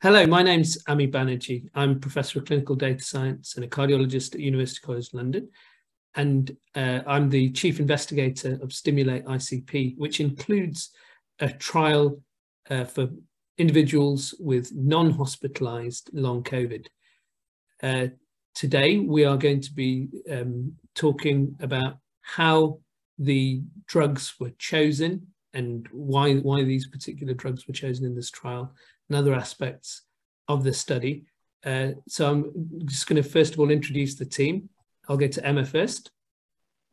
Hello, my name's Ami Banerjee. I'm Professor of Clinical Data Science and a cardiologist at University College London. And I'm the Chief Investigator of Stimulate ICP, which includes a trial for individuals with non-hospitalized long COVID. Today, we are going to be talking about how the drugs were chosen and why these particular drugs were chosen in this trial and other aspects of the study. So I'm just going to first of all introduce the team. I'll go to Emma first.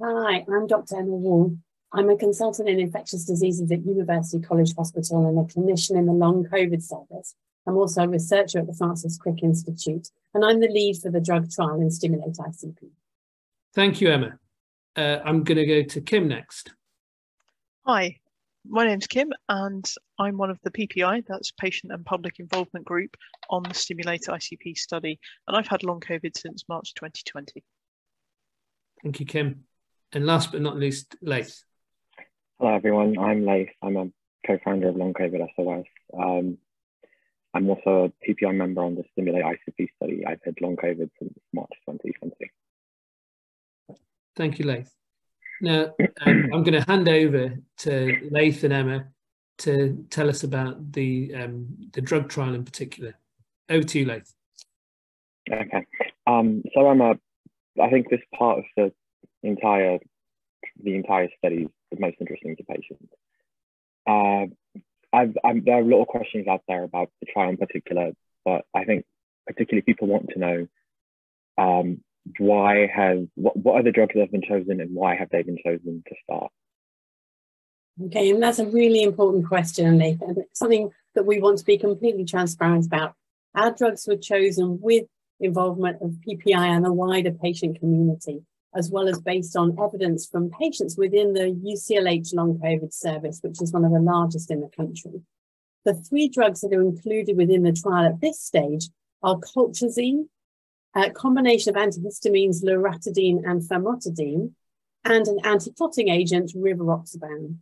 Hi, I'm Dr. Emma Wall. I'm a consultant in infectious diseases at University College Hospital and a clinician in the long COVID service. I'm also a researcher at the Francis Crick Institute, and I'm the lead for the drug trial in Stimulate ICP. Thank you, Emma. I'm going to go to Kim next. Hi, my name's Kim, and I'm one of the PPI, that's Patient and Public Involvement Group, on the Stimulate ICP study, and I've had long COVID since March 2020. Thank you, Kim. And last but not least, Lyth. Hello, everyone. I'm Lyth. I'm a co-founder of Long COVID SOS. I'm also a PPI member on the Stimulate ICP study. I've had long COVID since March 2020. Thank you, Lyth. Now, I'm going to hand over to Lyth and Emma to tell us about the drug trial in particular. Over to you, Lyth. Okay. So I think this part of the entire study is the most interesting to patients. There are a lot of questions out there about the trial in particular, but I think particularly people want to know what are the drugs that have been chosen and why have they been chosen to start? Okay, and that's a really important question, Lyth, and it's something that we want to be completely transparent about. Our drugs were chosen with involvement of PPI and the wider patient community, as well as based on evidence from patients within the UCLH long COVID service, which is one of the largest in the country. The three drugs that are included within the trial at this stage are colchicine, a combination of antihistamines, loratadine and famotidine, and an anti-clotting agent, rivaroxaban.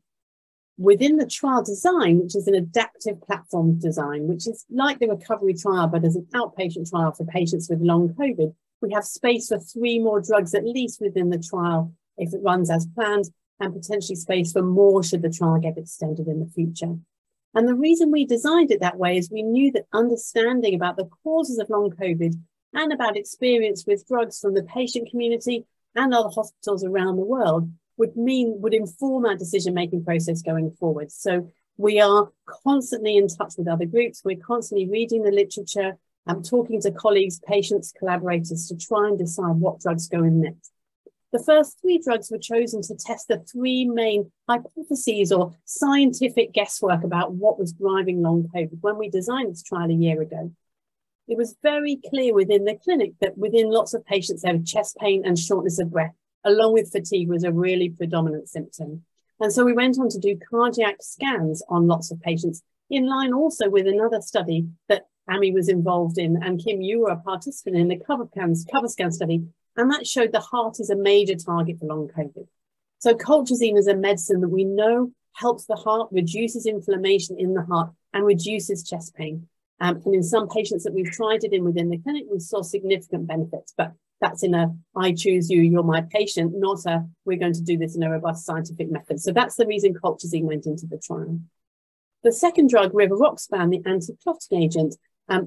Within the trial design, which is an adaptive platform design, which is like the recovery trial, but as an outpatient trial for patients with long COVID, we have space for 3 more drugs at least within the trial if it runs as planned, and potentially space for more should the trial get extended in the future. And the reason we designed it that way is we knew that understanding about the causes of long COVID and about experience with drugs from the patient community and other hospitals around the world would inform our decision-making process going forward. So we are constantly in touch with other groups. We're constantly reading the literature and talking to colleagues, patients, collaborators to try and decide what drugs go in next. The first 3 drugs were chosen to test the 3 main hypotheses or scientific guesswork about what was driving long COVID when we designed this trial a year ago. It was very clear within the clinic that within lots of patients, there was chest pain and shortness of breath, along with fatigue was a really predominant symptom. And so we went on to do cardiac scans on lots of patients, in line also with another study that Ami was involved in, and Kim, you were a participant in the cover scan study, and that showed the heart is a major target for long COVID. So colchicine is a medicine that we know helps the heart, reduces inflammation in the heart, and reduces chest pain. And in some patients that we've tried it in within the clinic, we saw significant benefits, but that's in a, I choose you, you're my patient, not a, we're going to do this in a robust scientific method. So that's the reason colchicine went into the trial. The second drug, rivaroxaban, the anti-clotting agent,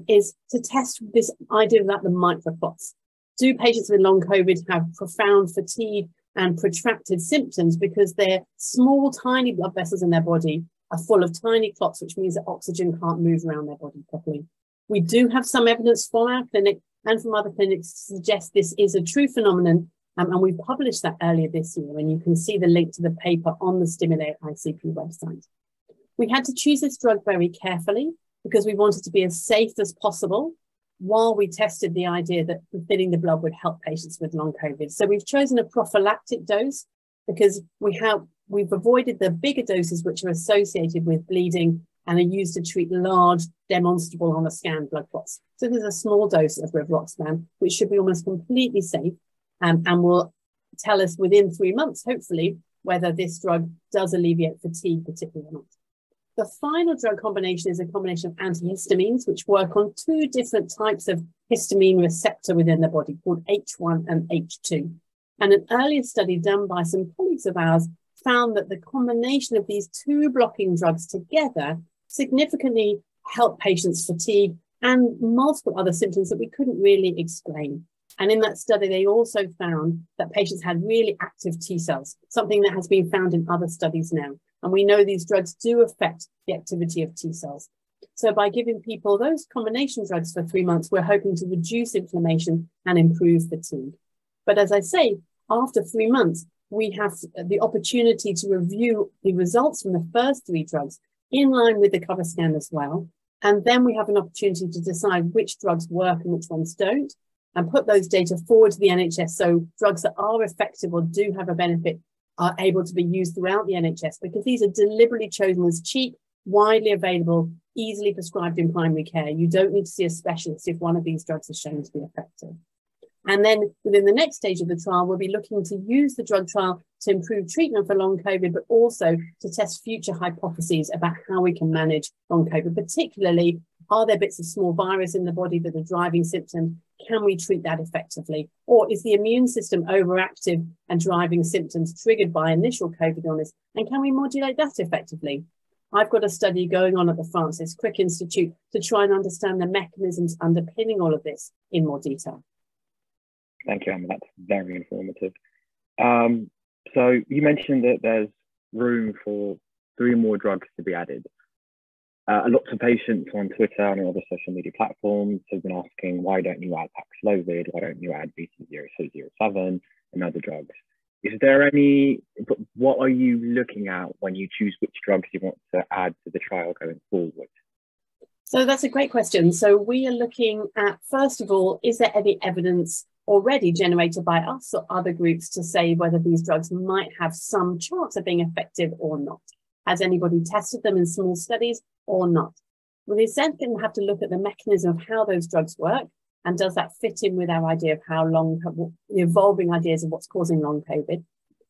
is to test this idea about the microclots. Do patients with long COVID have profound fatigue and protracted symptoms because their small, tiny blood vessels in their body are full of tiny clots, which means that oxygen can't move around their body properly? We do have some evidence from our clinic and from other clinics to suggest this is a true phenomenon, and we published that earlier this year, and you can see the link to the paper on the Stimulate ICP website. We had to choose this drug very carefully because we wanted to be as safe as possible while we tested the idea that thinning the blood would help patients with long COVID. So we've chosen a prophylactic dose because we've avoided the bigger doses which are associated with bleeding and are used to treat large, demonstrable on a scan blood clots. So there's a small dose of rivaroxaban, which should be almost completely safe and will tell us within 3 months, hopefully, whether this drug does alleviate fatigue particularly or not. The final drug combination is a combination of antihistamines, which work on two different types of histamine receptor within the body called H1 and H2. And an earlier study done by some colleagues of ours found that the combination of these two blocking drugs together significantly helped patients' fatigue and multiple other symptoms that we couldn't really explain. And in that study, they also found that patients had really active T cells, something that has been found in other studies now. And we know these drugs do affect the activity of T cells. So by giving people those combination drugs for 3 months, we're hoping to reduce inflammation and improve fatigue. But as I say, after 3 months, we have the opportunity to review the results from the first 3 drugs in line with the cover scan as well. And then we have an opportunity to decide which drugs work and which ones don't, and put those data forward to the NHS so drugs that are effective or do have a benefit are able to be used throughout the NHS, because these are deliberately chosen as cheap, widely available, easily prescribed in primary care. You don't need to see a specialist if one of these drugs is shown to be effective. And then within the next stage of the trial, we'll be looking to use the drug trial to improve treatment for long COVID, but also to test future hypotheses about how we can manage long COVID, particularly, are there bits of small virus in the body that are driving symptoms? Can we treat that effectively? Or is the immune system overactive and driving symptoms triggered by initial COVID illness? And can we modulate that effectively? I've got a study going on at the Francis Crick Institute to try and understand the mechanisms underpinning all of this in more detail. Thank you, Emma. That's very informative. So you mentioned that there's room for 3 more drugs to be added. Lots of patients on Twitter and other social media platforms have been asking, why don't you add Paxlovid? Why don't you add BT-0607 and other drugs? Is there any, what are you looking at when you choose which drugs you want to add to the trial going forward? So that's a great question. So we are looking at, first of all, is there any evidence already generated by us or other groups to say whether these drugs might have some chance of being effective or not? Has anybody tested them in small studies or not? We then have to look at the mechanism of how those drugs work, and does that fit in with our idea of how long, the evolving ideas of what's causing long COVID?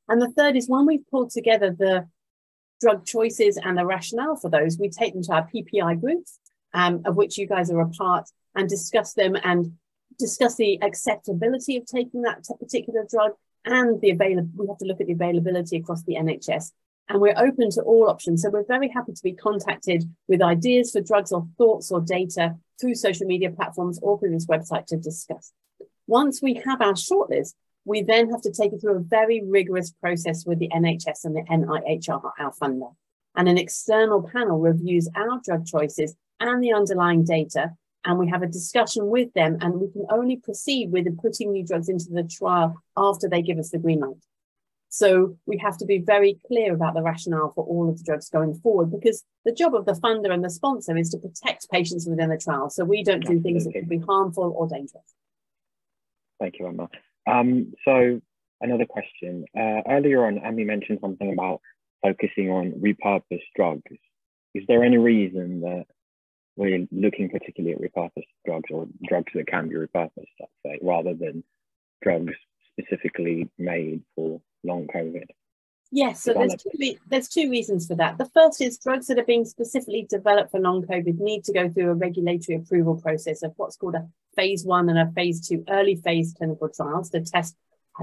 And the third is, when we've pulled together the drug choices and the rationale for those, we take them to our PPI groups, of which you guys are a part, and discuss them and discuss the acceptability of taking that particular drug, and we have to look at the availability across the NHS. And we're open to all options. So we're very happy to be contacted with ideas for drugs or thoughts or data through social media platforms or through this website to discuss. Once we have our shortlist, we then have to take it through a very rigorous process with the NHS and the NIH, our funder. And an external panel reviews our drug choices and the underlying data. And we have a discussion with them, and we can only proceed with putting new drugs into the trial after they give us the green light. So we have to be very clear about the rationale for all of the drugs going forward, because the job of the funder and the sponsor is to protect patients within the trial. So we don't do things that could be harmful or dangerous. Thank you, Emma. So another question. Earlier on, Emma mentioned something about focusing on repurposed drugs. Is there any reason that we're looking particularly at repurposed drugs, or drugs that can be repurposed, let's say, rather than drugs specifically made for long COVID? Yes, so there's two reasons for that. The first is drugs that are being specifically developed for long COVID need to go through a regulatory approval process of what's called a phase 1 and a phase 2 early phase clinical trials to test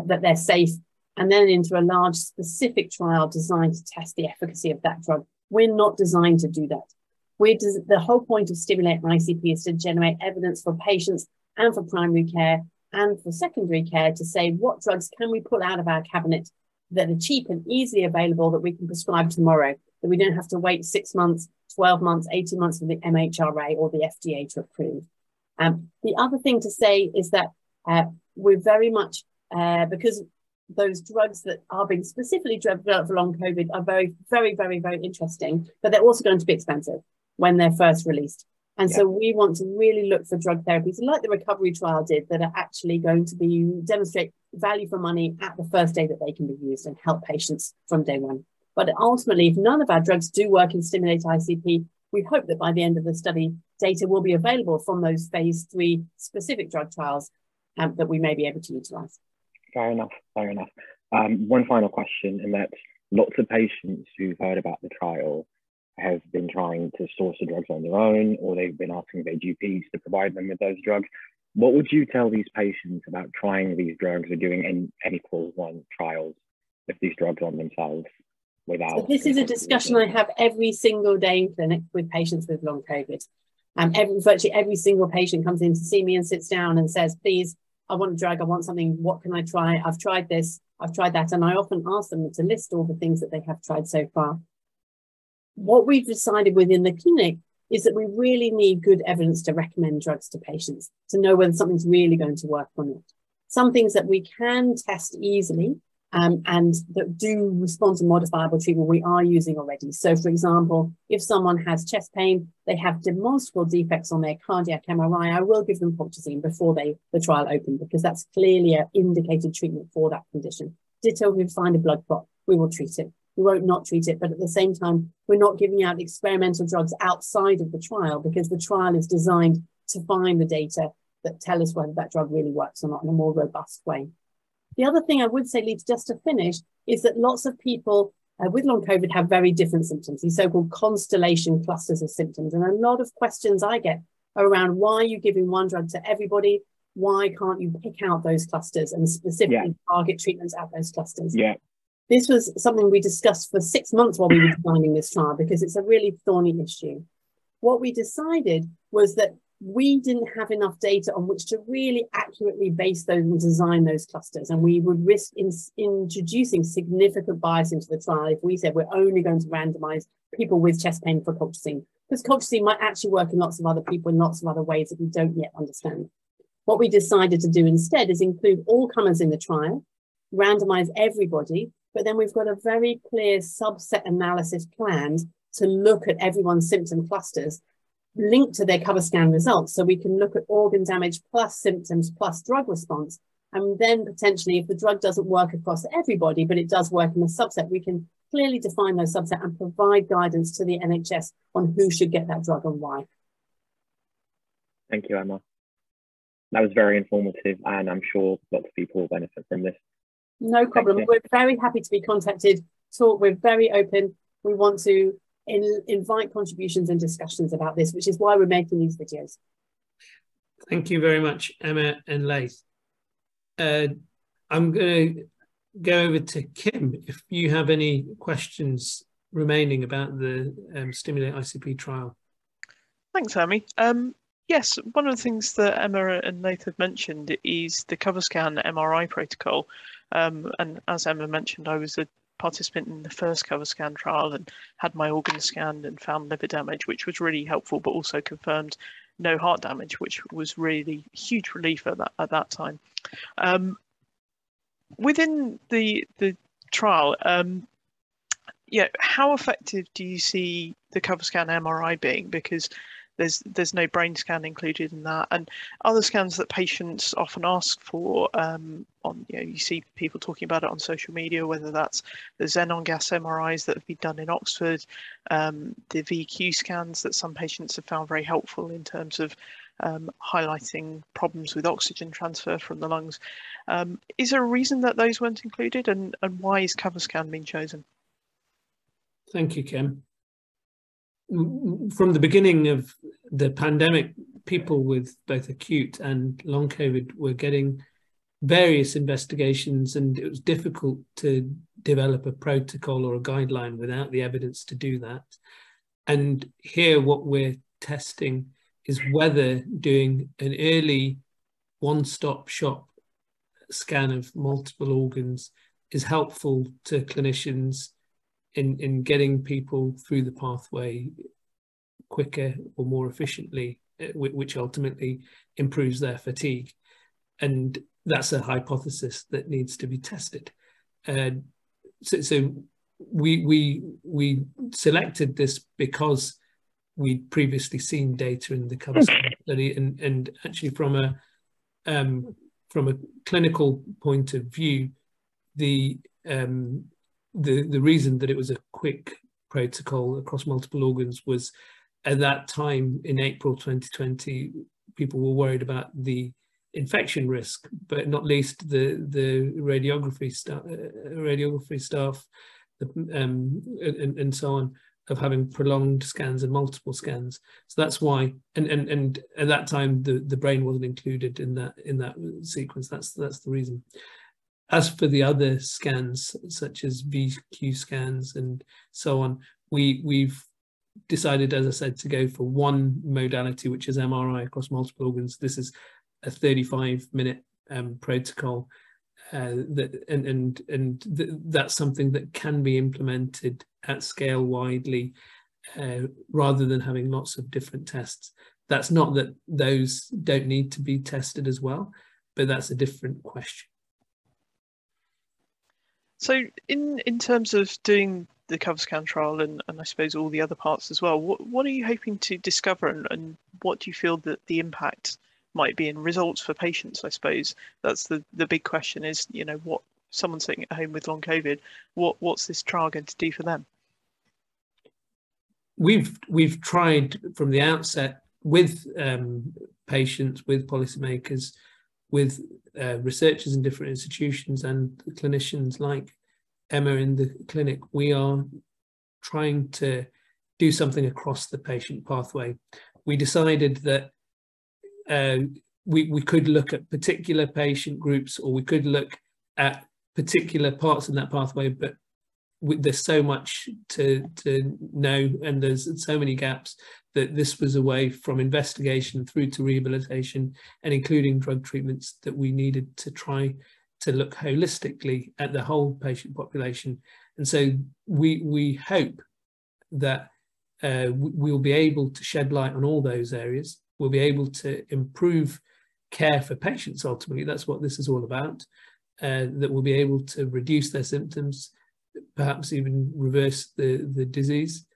that they're safe, and then into a large specific trial designed to test the efficacy of that drug. We're not designed to do that. The whole point of Stimulate ICP is to generate evidence for patients and for primary care and for secondary care to say, what drugs can we pull out of our cabinet that are cheap and easily available that we can prescribe tomorrow, that we don't have to wait 6 months, 12 months, 18 months for the MHRA or the FDA to approve. The other thing to say is that we're very much, because those drugs that are being specifically developed for long COVID are very, very, very, very interesting, but they're also going to be expensive when they're first released. And so we want to really look for drug therapies like the recovery trial did that are actually going to demonstrate value for money at the first day that they can be used and help patients from day one. But ultimately, if none of our drugs do work in Stimulate ICP, we hope that by the end of the study, data will be available from those phase 3 specific drug trials that we may be able to utilize. Fair enough, fair enough. One final question, and that's lots of patients who've heard about the trial have been trying to source the drugs on their own, or they've been asking their GPs to provide them with those drugs. What would you tell these patients about trying these drugs or doing N=1 trials with these drugs on themselves without? So this is a discussion I have every single day in clinic with patients with long COVID. Virtually every single patient comes in to see me and sits down and says, please, I want a drug, I want something, what can I try? I've tried this, I've tried that. And I often ask them to list all the things that they have tried so far. What we've decided within the clinic is that we really need good evidence to recommend drugs to patients, to know whether something's really going to work or not. Some things that we can test easily and that do respond to modifiable treatment we are using already. So for example, if someone has chest pain, they have demonstrable defects on their cardiac MRI, I will give them colchicine before the trial open, because that's clearly an indicated treatment for that condition. Ditto, if we find a blood clot, we will treat it. We won't not treat it, but at the same time, we're not giving out experimental drugs outside of the trial, because the trial is designed to find the data that tell us whether that drug really works or not in a more robust way. The other thing I would say, Lyth, just to finish, is that lots of people with long COVID have very different symptoms, these so-called constellation clusters of symptoms. And a lot of questions I get are around, why are you giving one drug to everybody? Why can't you pick out those clusters and specifically target treatments at those clusters? Yeah. This was something we discussed for 6 months while we were designing this trial, because it's a really thorny issue. What we decided was that we didn't have enough data on which to really accurately base those and design those clusters. And we would risk introducing significant bias into the trial if we said we're only going to randomize people with chest pain for colchicine, because colchicine might actually work in lots of other people in lots of other ways that we don't yet understand. What we decided to do instead is include all comers in the trial, randomize everybody, but then we've got a very clear subset analysis planned to look at everyone's symptom clusters linked to their cover scan results. So we can look at organ damage plus symptoms plus drug response. And then potentially, if the drug doesn't work across everybody, but it does work in a subset, we can clearly define those subset and provide guidance to the NHS on who should get that drug and why. Thank you, Emma. That was very informative, and I'm sure lots of people will benefit from this. No problem. We're very happy to be contacted. We're very open. We want to invite contributions and discussions about this, which is why we're making these videos. Thank you very much, Emma and Lyth. I'm going to go over to Kim if you have any questions remaining about the Stimulate ICP trial. Thanks, Amy. Yes, one of the things that Emma and Lyth have mentioned is the cover scan MRI protocol. And as Emma mentioned, I was a participant in the first cover scan trial and had my organs scanned and found liver damage, which was really helpful, but also confirmed no heart damage, which was really huge relief at that time. Within the trial, how effective do you see the cover scan MRI being? Because there's no brain scan included in that, and other scans that patients often ask for. You see people talking about it on social media, whether that's the xenon gas MRIs that have been done in Oxford, the VQ scans that some patients have found very helpful in terms of highlighting problems with oxygen transfer from the lungs. Is there a reason that those weren't included, and why is cover scan being chosen? Thank you, Kim. From the beginning of the pandemic, people with both acute and long COVID were getting various investigations, and it was difficult to develop a protocol or a guideline without the evidence to do that. And here what we're testing is whether doing an early one-stop shop scan of multiple organs is helpful to clinicians in getting people through the pathway quicker or more efficiently, which ultimately improves their fatigue. And that's a hypothesis that needs to be tested. So we selected this because we'd previously seen data in the cover study, and actually from a clinical point of view, the reason that it was a quick protocol across multiple organs was at that time in April 2020, people were worried about the infection risk, but not least the radiography staff, and so on, of having prolonged scans and multiple scans. So that's why, and at that time the brain wasn't included in that sequence. That's the reason. As for the other scans, such as VQ scans and so on, we've decided, as I said, to go for one modality, which is MRI across multiple organs. This is a 35-minute protocol, that's something that can be implemented at scale widely, rather than having lots of different tests. That's not that those don't need to be tested as well, but that's a different question. So in terms of doing the CoverScan trial and I suppose all the other parts as well, what are you hoping to discover, and what do you feel that the impact might be in results for patients? I suppose that's the big question is, you know, what someone sitting at home with long COVID, what's this trial going to do for them? We've tried from the outset with patients, with policymakers, with researchers in different institutions and clinicians like Emma in the clinic. We are trying to do something across the patient pathway. We decided that we could look at particular patient groups, or we could look at particular parts in that pathway, but there's so much to know, and there's so many gaps, that this was a way from investigation through to rehabilitation and including drug treatments that we needed to try to look holistically at the whole patient population. And so we hope that we'll be able to shed light on all those areas. We'll be able to improve care for patients. Ultimately, that's what this is all about, that we'll be able to reduce their symptoms, perhaps even reverse the disease.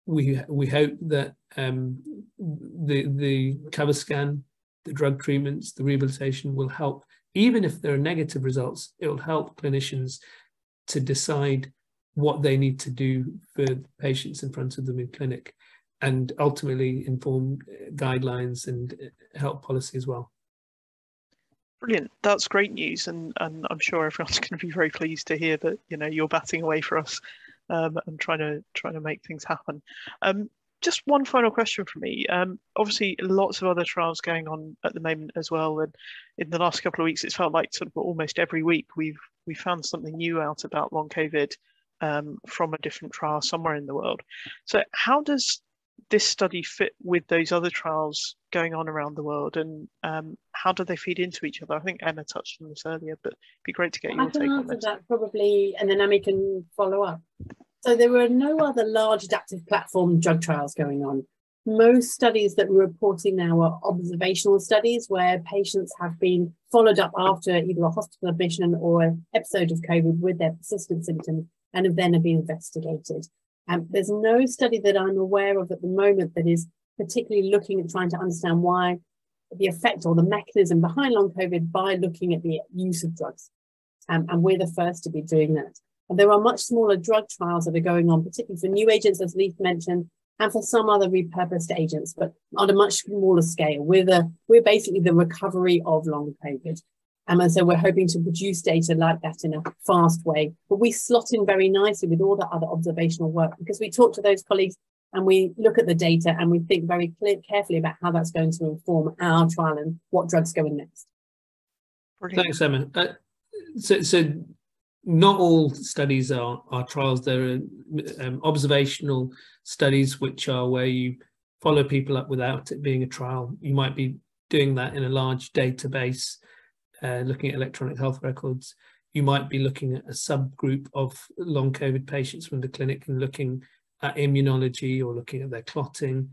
We hope that the CoverScan, the drug treatments, the rehabilitation will help. Even if there are negative results, it will help clinicians to decide what they need to do for patients in front of them in clinic, and ultimately inform guidelines and help policy as well. Brilliant. That's great news, and I'm sure everyone's going to be very pleased to hear that, you know, you're batting away for us and trying to make things happen. Just one final question from me. Obviously, lots of other trials going on at the moment as well, and in the last couple of weeks, it's felt like sort of almost every week we found something new out about long COVID from a different trial somewhere in the world. So, how does this study fit with those other trials going on around the world, and how do they feed into each other? I think Emma touched on this earlier, but it'd be great to get your take on this. I can answer that probably, and then Emma can follow up. So there were no other large adaptive platform drug trials going on. Most studies that we're reporting now are observational studies where patients have been followed up after either a hospital admission or an episode of COVID with their persistent symptoms, and have then been investigated. There's no study that I'm aware of at the moment that is particularly looking at trying to understand why the effect or the mechanism behind long COVID by looking at the use of drugs. And we're the first to be doing that. And there are much smaller drug trials that are going on, particularly for new agents, as Lyth mentioned, and for some other repurposed agents, but on a much smaller scale. We're basically the recovery of long COVID. And so we're hoping to produce data like that in a fast way. But we slot in very nicely with all the other observational work, because we talk to those colleagues and we look at the data and we think very carefully about how that's going to inform our trial and what drugs go in next. Brilliant. Thanks, Emma. So not all studies are trials. There are observational studies, which are where you follow people up without it being a trial. You might be doing that in a large database, looking at electronic health records. You might be looking at a subgroup of long COVID patients from the clinic and looking at immunology or looking at their clotting.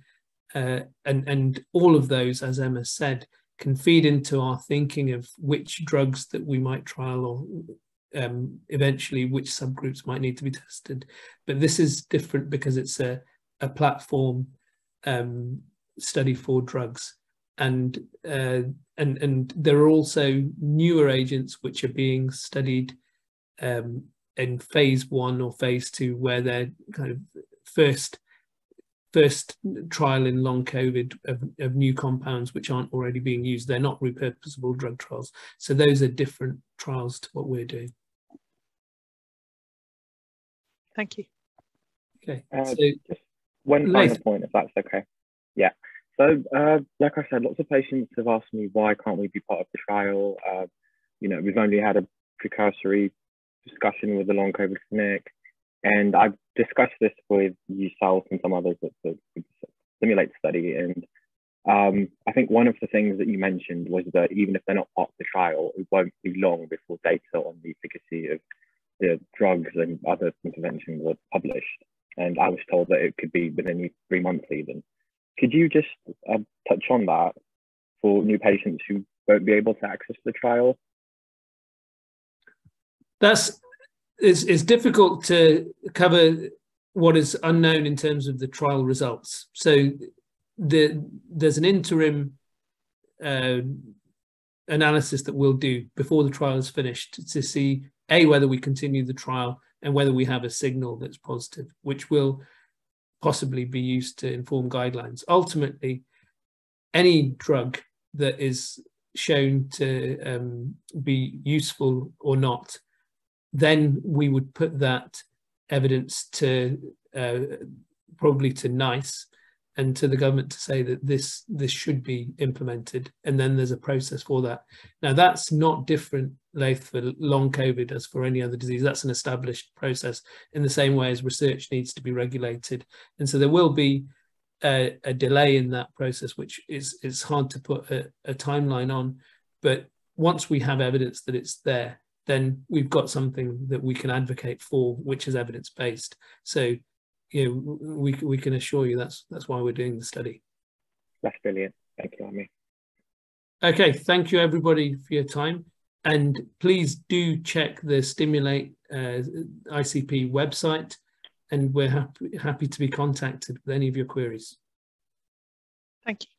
And all of those, as Emma said, can feed into our thinking of which drugs that we might trial, or eventually which subgroups might need to be tested. But this is different because it's a platform study for drugs. And there are also newer agents which are being studied in phase 1 or phase 2, where they're kind of first trial in long COVID of new compounds which aren't already being used. They're not repurposable drug trials. So those are different trials to what we're doing. Thank you. Okay. One final point, if that's okay. Yeah. So, like I said, lots of patients have asked me, why can't we be part of the trial? You know, we've only had a precursory discussion with the long COVID clinic, and I've discussed this with yourself and some others at the Simulate study. And I think one of the things that you mentioned was that even if they're not part of the trial, it won't be long before data on the efficacy of the drugs and other interventions are published. And I was told that it could be within 3 months even. Could you just touch on that for new patients who won't be able to access the trial? It's difficult to cover what is unknown in terms of the trial results. So there's an interim analysis that we'll do before the trial is finished to see whether we continue the trial and whether we have a signal that's positive, which will possibly be used to inform guidelines. Ultimately, any drug that is shown to be useful or not, then we would put that evidence to probably to NICE and to the government to say that this should be implemented, and then there's a process for that. Now, that's not different, Lyth, for long COVID as for any other disease. That's an established process in the same way as research needs to be regulated. And so there will be a delay in that process, which is hard to put a timeline on. But once we have evidence that it's there, then we've got something that we can advocate for, which is evidence-based. So, you know, we can assure you that's why we're doing the study. That's brilliant. Thank you, Ami. Okay, thank you everybody for your time, and please do check the Stimulate ICP website, and we're happy to be contacted with any of your queries. Thank you.